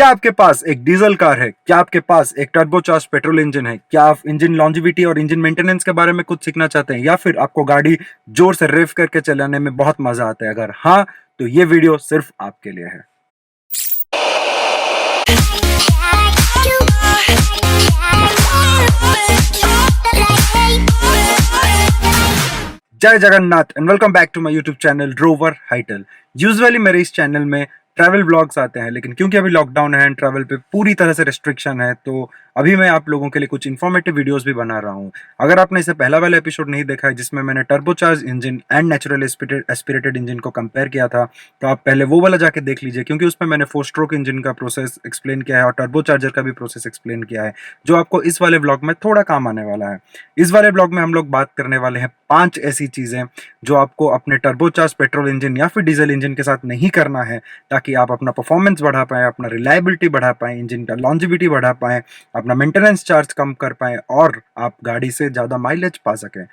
क्या आपके पास एक डीजल कार है? क्या आपके पास एक टर्बोचार्ज पेट्रोल इंजन है? क्या आप इंजन लॉन्जिविटी और इंजन मेंटेनेंस के बारे में कुछ सीखना चाहते हैं, या फिर आपको गाड़ी जोर से रेव करके चलाने में बहुत मजा आता है? अगर हाँ, तो ये वीडियो सिर्फ आपके लिए है। जय Jagannath and welcome back to my YouTube channel रोवर हाइटल। यूजुअली मेरे इस चैनल में ट्रैवल ब्लॉग्स आते हैं, लेकिन क्योंकि अभी लॉकडाउन है एंड ट्रैवल पे पूरी तरह से रेस्ट्रिक्शन है, तो अभी मैं आप लोगों के लिए कुछ इन्फॉर्मेटिव वीडियोस भी बना रहा हूँ। अगर आपने इसे पहला वाला एपिसोड नहीं देखा है जिसमें मैंने turbocharge engine and natural aspirated engine को कंपेयर किया था, तो आप पहले वो वाला जाके देख लीजिए, क्योंकि उसमें मैंने 4 स्ट्रोक इंजन का प्रोसेस एक्सप्लेन किया है और टर्बोचार्जर का भी प्रोसेस एक्सप्लेन किया है, जो आपको इस वाले ब्लॉग में थोड़ा काम आने वाला है। इस वाले ब्लॉग में हम लोग बात करने वाले हैं 5 ऐसी चीजें जो आपको अपने टर्बोचार्ज पेट्रोल इंजन या फिर डीजल इंजन के साथ नहीं करना है, ताकि आप अपना परफॉर्मेंस बढ़ा पाएं, अपना रिलायबिलिटी बढ़ा पाएं, इंजन का लॉन्जिविटी बढ़ा पाएं, अपना मेंटेनेंस चार्ज कम कर पाएं और आप गाड़ी से ज्यादा माइलेज पा सकें।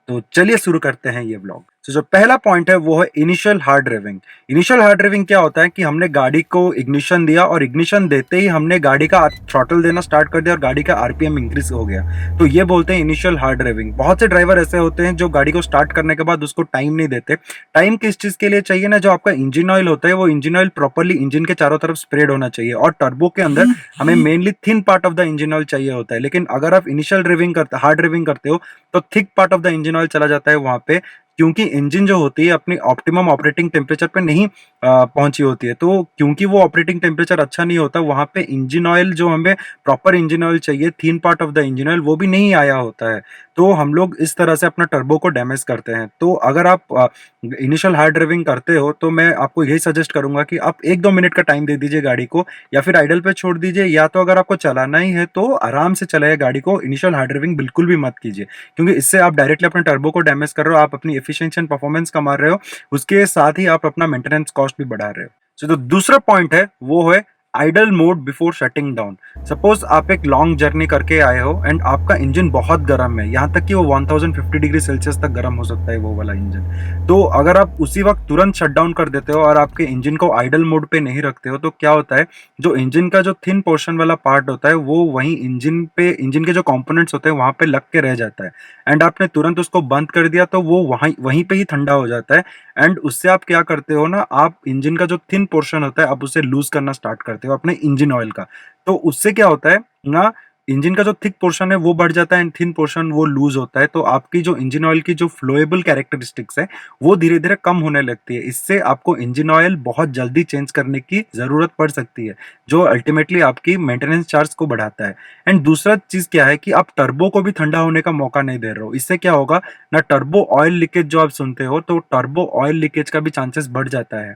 तो चलिए शुरू करते हैं ये व्लॉग। तो जो पहला पॉइंट है वो है initial hard driving. Initial hard driving क्या होता है कि हमने गाड़ी को इग्निशन दिया और इग्निशन देते ही हमने गाड़ी का थ्रॉटल देना स्टार्ट कर दिया और गाड़ी का आरपीएम इंक्रीज हो गया, तो ये बोलते हैं इनिशियल हार्ड ड्राइविंग। बहुत से ड्राइवर ऐसे होते हैं जो गाड़ी को स्टार्ट करने के बाद उसको टाइम नहीं देते। टाइम किस चीज के लिए चाहिए ना, जो आपका इंजन ऑयल होता है वो इंजन ऑयल प्रॉपरली इंजन के चारों तरफ स्प्रेड होना चाहिए, और टर्बो के अंदर हमें mainly thin part of the engine oil चाहिए होता है। लेकिन अगर आप इनिशियल ड्राइविंग करते हार्ड ड्राइविंग करते हो तो thick part of the engine oil चला जाता है वहां पे, क्योंकि इंजन जो होती है अपनी ऑप्टिमम ऑपरेटिंग टेम्परेचर पे नहीं पहुंची होती है। तो क्योंकि वो ऑपरेटिंग टेम्परेचर अच्छा नहीं होता, वहां पे इंजन ऑयल जो हमें प्रॉपर इंजन ऑयल चाहिए, thin part of the engine oil, वो भी नहीं आया होता है। तो हम लोग इस तरह से अपना टर्बो को डैमेज करते हैं। तो अगर आप इनिशियल हार्ड ड्राइविंग करते हो तो मैं आपको यही सजेस्ट करूंगा कि आप 1-2 मिनट का टाइम दे दीजिए गाड़ी को, या फिर आइडल पे छोड़ दीजिए, या तो अगर आपको चलाना ही है तो आराम से चलाइए गाड़ी को। इनिशियल हार्ड ड्राइविंग बिल्कुल भी मत कीजिए, क्योंकि इससे आप डायरेक्टली अपने टर्बो को डैमेज कर रहे हो, आप अपनी एफिशिएंसी एंड परफॉर्मेंस कमा रहे हो, उसके साथ ही आप अपना मेंटेनेंस कॉस्ट भी बढ़ा रहे हो। सो तो दूसरा पॉइंट है वो है idle mode before shutting down. Suppose आप एक लॉन्ग जर्नी करके आए हो एंड आपका इंजन बहुत गर्म है, यहाँ तक कि वो 1050 डिग्री सेल्सियस तक गर्म हो सकता है वो वाला इंजन। तो अगर आप उसी वक्त तुरंत शट डाउन कर देते हो और आपके इंजन को आइडल मोड पे नहीं रखते हो, तो क्या होता है, जो इंजन का जो थिन पोर्शन वाला पार्ट होता है वो वहीं इंजन के जो कंपोनेंट्स होते हैं वहां पे लग के रह जाता है, एंड आपने तुरंत उसको बंद कर दिया तो वो वहीं पे ही ठंडा हो जाता है। एंड उससे आप क्या करते हो ना, आप इंजन का जो थिन पोर्शन होता है आप उसे लूज करना स्टार्ट करते हो अपने इंजन ऑयल का। तो उससे क्या होता है ना, इंजन का जो थिक पोर्शन है वो बढ़ जाता है एंड थिन पोर्शन वो लूज होता है, तो आपकी जो इंजन ऑयल की जो फ्लोएबल कैरेक्टरिस्टिक्स है वो धीरे धीरे कम होने लगती है। इससे आपको इंजन ऑयल बहुत जल्दी चेंज करने की जरूरत पड़ सकती है, जो अल्टीमेटली आपकी मेंटेनेंस चार्ज को बढ़ाता है। एंड दूसरा चीज क्या है कि आप टर्बो को भी ठंडा होने का मौका नहीं दे रहे हो। इससे क्या होगा ना, टर्बो ऑयल लीकेज जो आप सुनते हो, तो टर्बो ऑयल लीकेज का भी चांसेस बढ़ जाता है।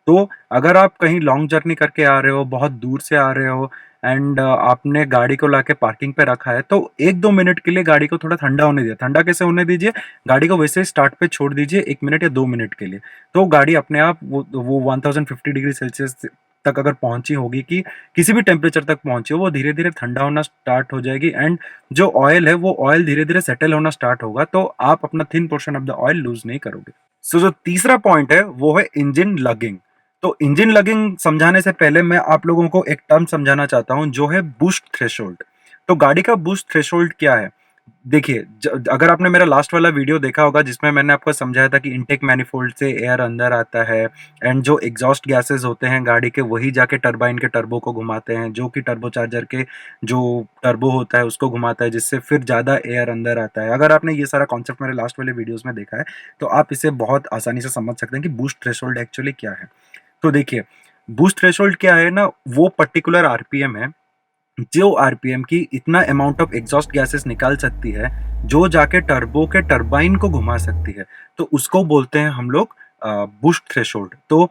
तो अगर आप कहीं लॉन्ग जर्नी करके आ रहे हो, बहुत दूर से आ रहे हो, एंड आपने गाड़ी को लाके पार्किंग पे रखा है, तो 1-2 मिनट के लिए गाड़ी को थोड़ा ठंडा होने दीजिए। ठंडा कैसे होने दीजिए, गाड़ी को वैसे ही स्टार्ट पे छोड़ दीजिए 1 मिनट या 2 मिनट के लिए, तो गाड़ी अपने आप वो 1050 डिग्री सेल्सियस तक अगर पहुंची होगी, कि किसी भी टेम्परेचर तक पहुंची हो, वो धीरे धीरे ठंडा होना स्टार्ट हो जाएगी, एंड जो ऑयल है वो ऑयल धीरे धीरे सेटल होना स्टार्ट होगा, तो आप अपना thin portion of the oil loose नहीं करोगे। सो जो तीसरा पॉइंट है वो है इंजन लगिंग। तो इंजन लगिंग समझाने से पहले मैं आप लोगों को एक टर्म समझाना चाहता हूं, जो है बूस्ट थ्रेशोल्ड। तो गाड़ी का बूस्ट थ्रेशोल्ड क्या है, देखिए, अगर आपने मेरा लास्ट वाला वीडियो देखा होगा जिसमें मैंने आपको समझाया था कि इनटेक मैनिफोल्ड से एयर अंदर आता है, एंड जो एग्जॉस्ट गैसेस होते हैं गाड़ी के वही जाके टरबाइन के टर्बो को घुमाते हैं, जो कि टर्बोचार्जर के जो टर्बो होता है उसको घुमाता है, जिससे फिर ज़्यादा एयर अंदर आता है। अगर आपने ये सारा कॉन्सेप्ट मेरे लास्ट वाले वीडियोज़ में देखा है तो आप इसे बहुत आसानी से समझ सकते हैं कि बूस्ट थ्रेशोल्ड एक्चुअली क्या है। तो देखिए, बूस्ट थ्रेशोल्ड क्या है ना, वो पर्टिकुलर आरपीएम है जो आरपीएम की इतना अमाउंट ऑफ एग्जॉस्ट गैसेस निकाल सकती है जो जाके टर्बो के टरबाइन को घुमा सकती है, तो उसको बोलते हैं हम लोग बूस्ट थ्रेशोल्ड। तो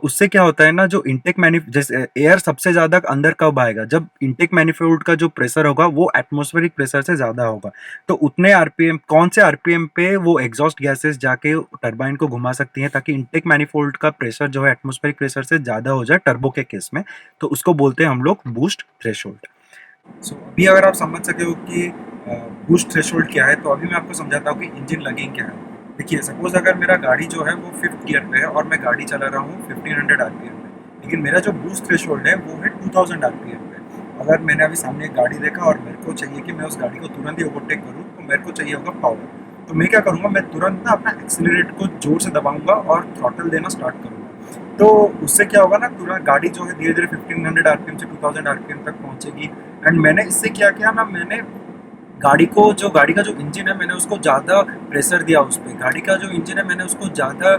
उससे क्या होता है ना, जो इनटेक जैसे एयर सबसे ज्यादा अंदर कब आएगा, जब इनटेक मैनिफोल्ड का जो प्रेशर होगा वो एटमॉस्फेरिक प्रेशर से ज्यादा होगा, तो उतने आरपीएम, कौन से आरपीएम पे वो एग्जॉस्ट गैसेस जाके टरबाइन को घुमा सकती हैं, ताकि इनटेक मैनिफोल्ड का प्रेशर जो है एटमॉस्फेरिक प्रेशर से ज्यादा हो जाए टर्बो के केस में, तो उसको बोलते हैं हम लोग बूस्ट थ्रेशोल्ड। सो अभी अगर आप समझ सके हो कि बूस्ट थ्रेशोल्ड क्या है, तो अभी मैं आपको समझाता हूँ कि इंजन लगिंग क्या है। देखिए, सपोज अगर मेरा गाड़ी जो है वो 5th गियर पे है और मैं गाड़ी चला रहा हूँ 1500 आरपीएम में, लेकिन मेरा जो बूस्ट थ्रेशोल्ड है वो है 2000 आरपीएम पे। अगर मैंने अभी सामने एक गाड़ी देखा और मेरे को चाहिए कि मैं उस गाड़ी को तुरंत ही ओवरटेक करूँ, तो मेरे को चाहिए होगा पावर। तो मैं क्या करूँगा, मैं तुरंत ना अपना एक्सीलरेट को जोर से दबाऊंगा और थ्रॉटल देना स्टार्ट करूँगा। तो उससे क्या होगा ना, तुरंत गाड़ी जो है धीरे धीरे 1500 आरपीएम से 2000 आरपीएम तक पहुंचेगी। एंड मैंने इससे क्या किया ना, मैंने गाड़ी का जो इंजन है मैंने उसको ज़्यादा प्रेशर दिया उस पर। गाड़ी का जो इंजन है मैंने उसको ज़्यादा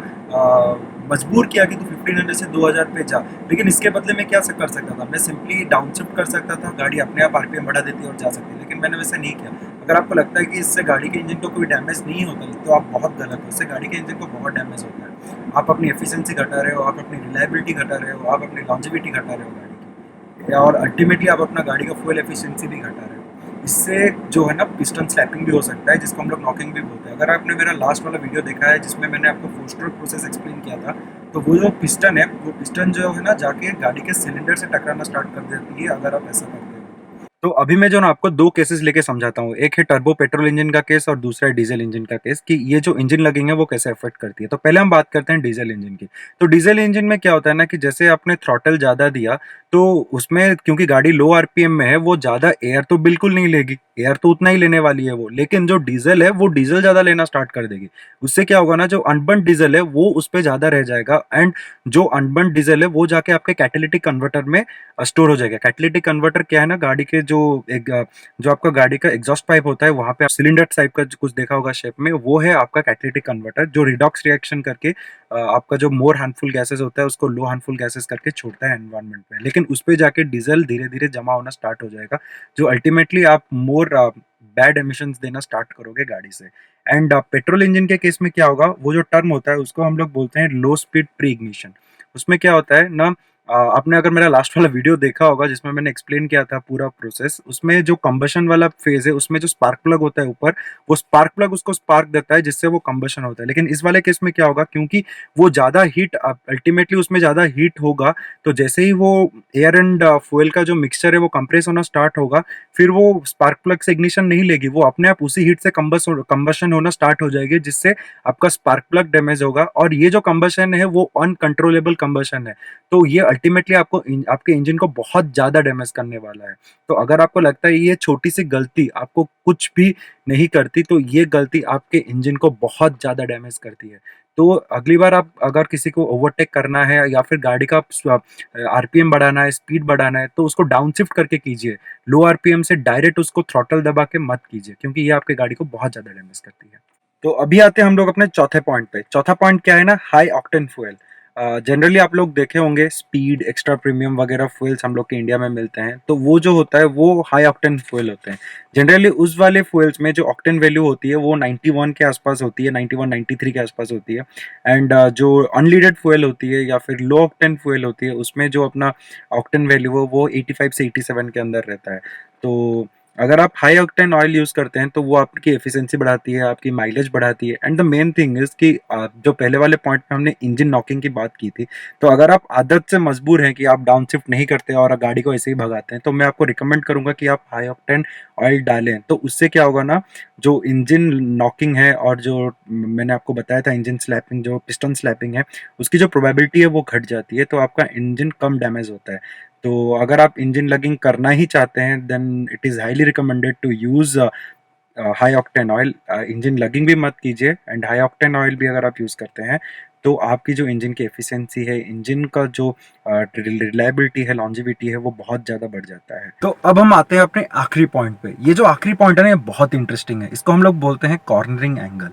मजबूर किया कि तू 1500 से 2000 पे जा। लेकिन इसके बदले में क्या कर सकता था, मैं सिंपली डाउन शिफ्ट कर सकता था, गाड़ी अपने आप आरपीएम बढ़ा देती और जा सकती। लेकिन मैंने वैसे नहीं किया। अगर आपको लगता है कि इससे गाड़ी के इंजन को कोई डैमेज नहीं होता, तो आप बहुत गलत हो। इससे गाड़ी के इंजन को बहुत डैमेज होता है। आप अपनी एफिशिएंसी घटा रहे हो, आप अपनी रिलायबिलिटी घटा रहे हो, आप अपनी लॉन्जिविटी घटा रहे हो गाड़ी की, और अल्टीमेटली आप अपना गाड़ी का फ्यूल एफिशिएंसी भी घटा रहे हो। इससे जो है ना पिस्टन स्लैपिंग भी हो सकता है, जिसको हम लोग नॉकिंग भी बोलते हैं। अगर आपने मेरा लास्ट वाला वीडियो देखा है जिसमें मैंने आपको 4 स्ट्रोक प्रोसेस एक्सप्लेन किया था, तो वो जो पिस्टन है, वो पिस्टन जो है ना जाके गाड़ी के सिलेंडर से टकराना स्टार्ट कर देती है अगर आप ऐसा करते हो। तो अभी मैं जो ना आपको दो केसेस लेके समझाता हूँ। एक है टर्बो पेट्रोल इंजन का केस और दूसरा है डीजल इंजन का केस, कि ये जो इंजन लगिंग है वो कैसे अफेक्ट करती है। तो पहले हम बात करते हैं डीजल इंजन की। तो डीजल इंजन में क्या होता है ना, कि जैसे आपने थ्रॉटल ज़्यादा दिया, तो उसमें क्योंकि गाड़ी लो आरपीएम में है, वो ज़्यादा एयर तो बिल्कुल नहीं लेगी, एयर तो उतना ही लेने वाली है वो। लेकिन जो डीजल है वो डीजल ज़्यादा लेना स्टार्ट कर देगी। उससे क्या होगा ना, जो अनबर्न डीजल है वो उस पर ज़्यादा रह जाएगा। एंड जो अनबर्न डीजल है वो जाके आपके कैटेलिटिक कन्वर्टर में स्टोर हो जाएगा। कैटेलिटिक कन्वर्टर क्या है ना, गाड़ी के जो एक जो आपका गाड़ी का एग्जॉस्ट पाइप होता है, वहां पे सिलेंडर टाइप का कुछ देखा होगा शेप में, वो है आपका कैटेलिटिक कन्वर्टर, जो रिडॉक्स रिएक्शन करके आपका जो मोर हार्मफुल गैसेस होता है उसको लो हार्मफुल गैसेस करके छोड़ता है एनवायरनमेंट में। लेकिन उस पे जाके डीजल धीरे धीरे जमा होना स्टार्ट हो जाएगा, जो अल्टीमेटली आप मोर बैड एमिशंस देना स्टार्ट करोगे गाड़ी से। एंड पेट्रोल इंजन के केस में क्या होगा, वो जो टर्म होता है उसको हम लोग बोलते हैं लो स्पीड प्री इग्निशन। उसमें क्या होता है ना, आपने अगर मेरा लास्ट वाला वीडियो देखा होगा जिसमें मैंने एक्सप्लेन किया था पूरा प्रोसेस, उसमें जो कंबशन वाला फेज है उसमें जो स्पार्क प्लग होता है ऊपर, वो स्पार्क प्लग उसको स्पार्क देता है जिससे वो कंबशन होता है। लेकिन इस वाले केस में क्या होगा, क्योंकि वो ज़्यादा हीट अल्टीमेटली उसमें ज़्यादा हीट होगा, तो जैसे ही वो एयर एंड फ्यूल का जो मिक्सचर है वो कंप्रेस होना स्टार्ट होगा, फिर वो स्पार्क प्लग से इग्निशन नहीं लेगी, वो अपने आप उसी हीट से कंबशन होना स्टार्ट हो जाएगी, जिससे आपका स्पार्क प्लग डैमेज होगा। और ये जो कंबशन है वो अनकंट्रोलेबल कंबशन है, तो ये अल्टीमेटली आपको आपके इंजन को बहुत ज़्यादा डैमेज करने वाला है। तो अगर आपको लगता है ये छोटी सी गलती आपको कुछ भी नहीं करती, तो ये गलती आपके इंजन को बहुत ज़्यादा डैमेज करती है। तो अगली बार आप अगर किसी को ओवरटेक करना है या फिर गाड़ी का आरपीएम बढ़ाना है, स्पीड बढ़ाना है, तो उसको डाउन शिफ्ट करके कीजिए। लो आरपीएम से डायरेक्ट उसको थ्रॉटल दबा के मत कीजिए, क्योंकि ये आपके गाड़ी को बहुत ज़्यादा डैमेज करती है। तो अभी आते हैं हम लोग अपने चौथे पॉइंट पे। चौथा पॉइंट क्या है ना, हाई ऑक्टेन फ्यूल। जनरली आप लोग देखे होंगे स्पीड, एक्स्ट्रा प्रीमियम वगैरह फ्यूल्स हम लोग के इंडिया में मिलते हैं, तो वो जो होता है वो हाई ऑक्टेन फ्यूल होते हैं। जनरली उस वाले फ्यूल्स में जो ऑक्टेन वैल्यू होती है वो 91 के आसपास होती है, 91 93 के आसपास होती है। एंड जो अनलीडेड फ्यूल होती है या फिर लो ऑक्टेन फ्यूल होती है, उसमें जो अपना ऑक्टेन वैल्यू है वो 85 से 87 के अंदर रहता है। तो अगर आप हाई ऑक्टेन ऑयल यूज़ करते हैं तो वो आपकी एफिशिएंसी बढ़ाती है, आपकी माइलेज बढ़ाती है। And the main thing is कि जो पहले वाले पॉइंट में हमने इंजन नॉकिंग की बात की थी, तो अगर आप आदत से मजबूर हैं कि आप डाउन शिफ्ट नहीं करते और गाड़ी को ऐसे ही भगाते हैं, तो मैं आपको रिकमेंड करूंगा कि आप हाई ऑक्टेन ऑयल डालें। तो उससे क्या होगा ना, जो इंजन नॉकिंग है और जो मैंने आपको बताया था इंजन स्लैपिंग, जो पिस्टन स्लैपिंग है, उसकी जो प्रोबेबिलिटी है वो घट जाती है, तो आपका इंजन कम डैमेज होता है। तो अगर आप इंजन लगिंग करना ही चाहते हैं, then it is highly recommended to use high octane oil. Engine lugging भी मत कीजिए, एंड हाई ऑक्टेन ऑयल भी अगर आप यूज़ करते हैं तो आपकी जो इंजन की एफिशिएंसी है, इंजन का जो रिलायबिलिटी है, लॉन्जिविटी है, वो बहुत ज़्यादा बढ़ जाता है। तो अब हम आते हैं अपने आखिरी पॉइंट पे। ये जो आखिरी पॉइंट है ना, ये बहुत इंटरेस्टिंग है। इसको हम लोग बोलते हैं कॉर्नरिंग एंगल।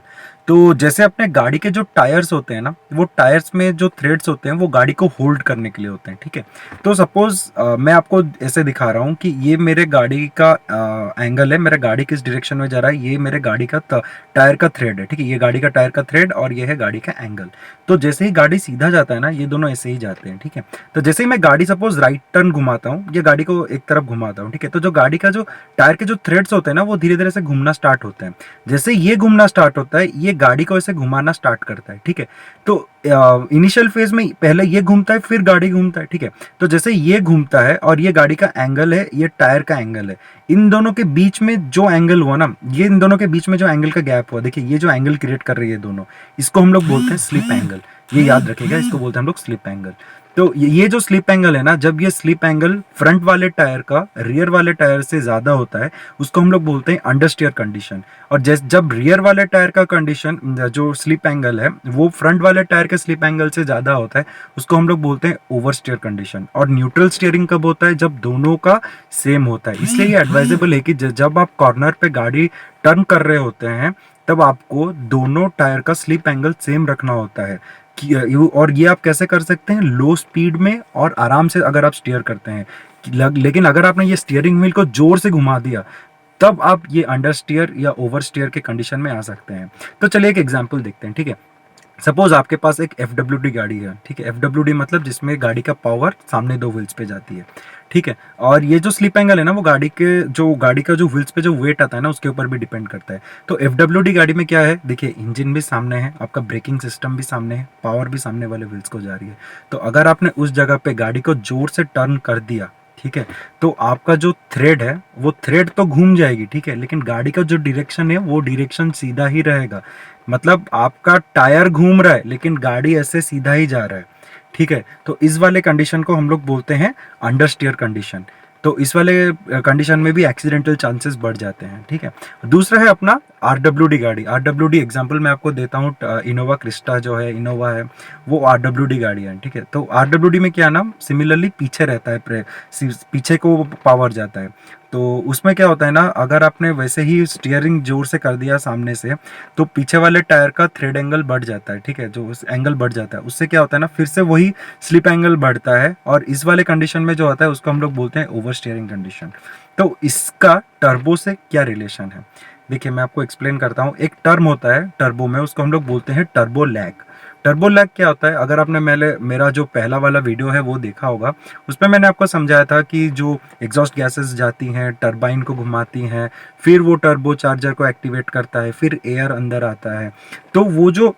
तो जैसे अपने गाड़ी के जो टायर्स होते हैं ना, वो टायर्स में जो थ्रेड्स होते हैं वो गाड़ी को होल्ड करने के लिए होते हैं, ठीक है। तो सपोज मैं आपको ऐसे दिखा रहा हूँ कि ये मेरे गाड़ी का एंगल है, मेरा गाड़ी किस डायरेक्शन में जा रहा है, ये मेरे गाड़ी का टायर का थ्रेड है, ठीक है। ये गाड़ी का टायर का थ्रेड और ये है गाड़ी का एंगल। तो जैसे ही गाड़ी सीधा जाता है ना, ये दोनों ऐसे ही जाते हैं, ठीक है। तो जैसे ही मैं गाड़ी सपोज राइट टर्न घुमाता हूँ, ये गाड़ी को एक तरफ घुमाता हूँ, ठीक है, तो जो गाड़ी का जो टायर के जो थ्रेड्स होते हैं ना, वो धीरे धीरे से घूमना स्टार्ट होते हैं। जैसे ये घूमना स्टार्ट होता है, ये गाड़ी को ऐसे घुमाना स्टार्ट करता है, ठीक है। तो इनिशियल फेज में पहले ये घूमता है, फिर गाड़ी घूमता है, ठीक है। तो जैसे ये घूमता है और ये गाड़ी का एंगल है, ये टायर का एंगल है, इन दोनों के बीच में जो एंगल हुआ ना, ये इन दोनों के बीच में जो एंगल का गैप हुआ, देखिए ये जो एंगल क्रिएट कर रही है दोनों, इसको हम लोग बोलते हैं स्लिप एंगल। ये याद रखिएगा, इसको बोलते हैं हम लोग स्लिप एंगल। तो ये जो स्लिप एंगल है ना, जब ये स्लिप एंगल फ्रंट वाले टायर का रियर वाले टायर से ज्यादा होता है, उसको हम लोग बोलते हैं अंडरस्टीयर कंडीशन। और जब रियर वाले टायर का कंडीशन जो स्लिप एंगल है वो फ्रंट वाले टायर के स्लिप एंगल से ज्यादा होता है, उसको हम लोग बोलते हैं ओवरस्टीयर कंडीशन। और न्यूट्रल स्टीयरिंग कब होता है? जब दोनों का सेम होता है। इसलिए ये एडवाइजेबल है कि जब आप कॉर्नर पे गाड़ी टर्न कर रहे होते हैं तब आपको दोनों टायर का स्लिप एंगल सेम रखना होता है। और ये आप कैसे कर सकते हैं? लो स्पीड में और आराम से अगर आप स्टीयर करते हैं। लेकिन अगर आपने ये स्टीयरिंग व्हील को जोर से घुमा दिया तब आप ये अंडर स्टीयर या ओवर स्टीयर के कंडीशन में आ सकते हैं। तो चलिए एक एग्जांपल देखते हैं, ठीक है। सपोज आपके पास एक FWD गाड़ी है, ठीक है। FWD मतलब जिसमें गाड़ी का पावर सामने दो व्हील्स पे जाती है, ठीक है। और ये जो स्लिप एंगल है ना, वो गाड़ी का जो व्हील्स पे जो वेट आता है ना, उसके ऊपर भी डिपेंड करता है। तो FWD गाड़ी में क्या है, देखिए इंजन भी सामने है, आपका ब्रेकिंग सिस्टम भी सामने है, पावर भी सामने वाले व्हील्स को जा रही है। तो अगर आपने उस जगह पे गाड़ी को जोर से टर्न कर दिया, ठीक है, तो आपका जो थ्रेड है वो थ्रेड तो घूम जाएगी, ठीक है, लेकिन गाड़ी का जो डायरेक्शन है वो डायरेक्शन सीधा ही रहेगा। मतलब आपका टायर घूम रहा है लेकिन गाड़ी ऐसे सीधा ही जा रहा है, ठीक है। तो इस वाले कंडीशन को हम लोग बोलते हैं अंडरस्टीयर कंडीशन। तो इस वाले कंडीशन में भी एक्सीडेंटल चांसेस बढ़ जाते हैं, ठीक है। दूसरा है अपना RWD गाड़ी। RWD एग्जांपल मैं आपको देता हूँ, इनोवा क्रिस्टा जो है, इनोवा है, वो RWD गाड़ी है, ठीक है। तो RWD में क्या ना, सिमिलरली पीछे रहता है, पीछे को पावर जाता है। तो उसमें क्या होता है ना, अगर आपने वैसे ही स्टीयरिंग जोर से कर दिया सामने से, तो पीछे वाले टायर का थ्रेड एंगल बढ़ जाता है, ठीक है, जो एंगल बढ़ जाता है, उससे क्या होता है ना, फिर से वही स्लिप एंगल बढ़ता है। और इस वाले कंडीशन में जो होता है उसको हम लोग बोलते हैं ओवर स्टीयरिंग कंडीशन। तो इसका टर्बो से क्या रिलेशन है? देखिए मैं आपको एक्सप्लेन करता हूँ। एक टर्म होता है टर्बो में, उसको हम लोग बोलते हैं टर्बो लैग। टर्बो लैग क्या होता है? अगर आपने मेरा जो पहला वाला वीडियो है वो देखा होगा, उसमें मैंने आपको समझाया था कि जो एग्जॉस्ट गैसेस जाती हैं, टरबाइन को घुमाती हैं, फिर वो टर्बो चार्जर को एक्टिवेट करता है, फिर एयर अंदर आता है। तो वो जो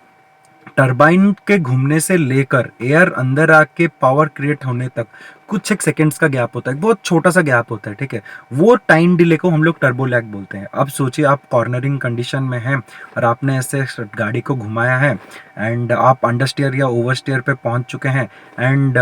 टरबाइन के घूमने से लेकर एयर अंदर आके पावर क्रिएट होने तक कुछ एक सेकंड्स का गैप होता है, बहुत छोटा सा गैप होता है, ठीक है। वो टाइम डिले को हम लोग टर्बो लैग बोलते हैं। अब सोचिए आप कॉर्नरिंग कंडीशन में हैं और आपने ऐसे गाड़ी को घुमाया है एंड आप अंडरस्टीयर या ओवरस्टीयर पे पहुंच चुके हैं एंड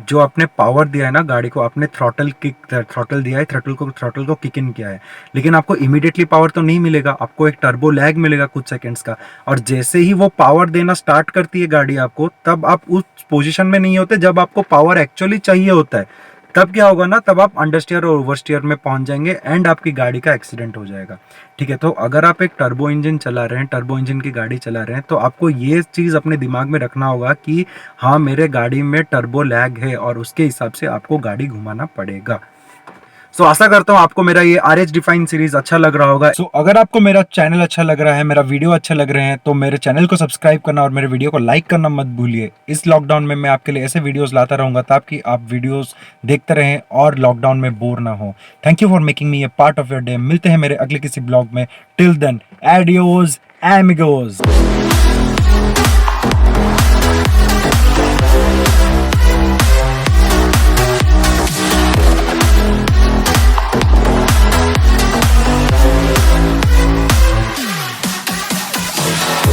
जो आपने पावर दिया है ना गाड़ी को, आपने थ्रॉटल दिया है, थ्रॉटल को किक इन किया है, लेकिन आपको इमीडिएटली पावर तो नहीं मिलेगा, आपको एक टर्बो लैग मिलेगा कुछ सेकंड्स का। और जैसे ही वो पावर देना स्टार्ट करती है गाड़ी आपको, तब आप उस पोजीशन में नहीं होते जब आपको पावर एक्चुअली चाहिए होता है। तब क्या होगा ना, तब आप अंडरस्टीयर और ओवरस्टीयर में पहुंच जाएंगे एंड आपकी गाड़ी का एक्सीडेंट हो जाएगा, ठीक है। तो अगर आप एक टर्बो इंजन चला रहे हैं, टर्बो इंजन की गाड़ी चला रहे हैं, तो आपको ये चीज़ अपने दिमाग में रखना होगा कि हाँ मेरे गाड़ी में टर्बो लैग है और उसके हिसाब से आपको गाड़ी घुमाना पड़ेगा। सो आशा करता हूँ आपको मेरा ये RH डिफाइन सीरीज अच्छा लग रहा होगा। सो अगर आपको मेरा चैनल अच्छा लग रहा है, मेरा वीडियो अच्छे लग रहे हैं, तो मेरे चैनल को सब्सक्राइब करना और मेरे वीडियो को लाइक करना मत भूलिए। इस लॉकडाउन में मैं आपके लिए ऐसे वीडियोस लाता रहूंगा ताकि आप वीडियोस देखते रहें और लॉकडाउन में बोर ना हो। Thank you for making me a part of your day. मिलते हैं मेरे अगले किसी ब्लॉग में। टिल देन, एडियोस एमिगोस।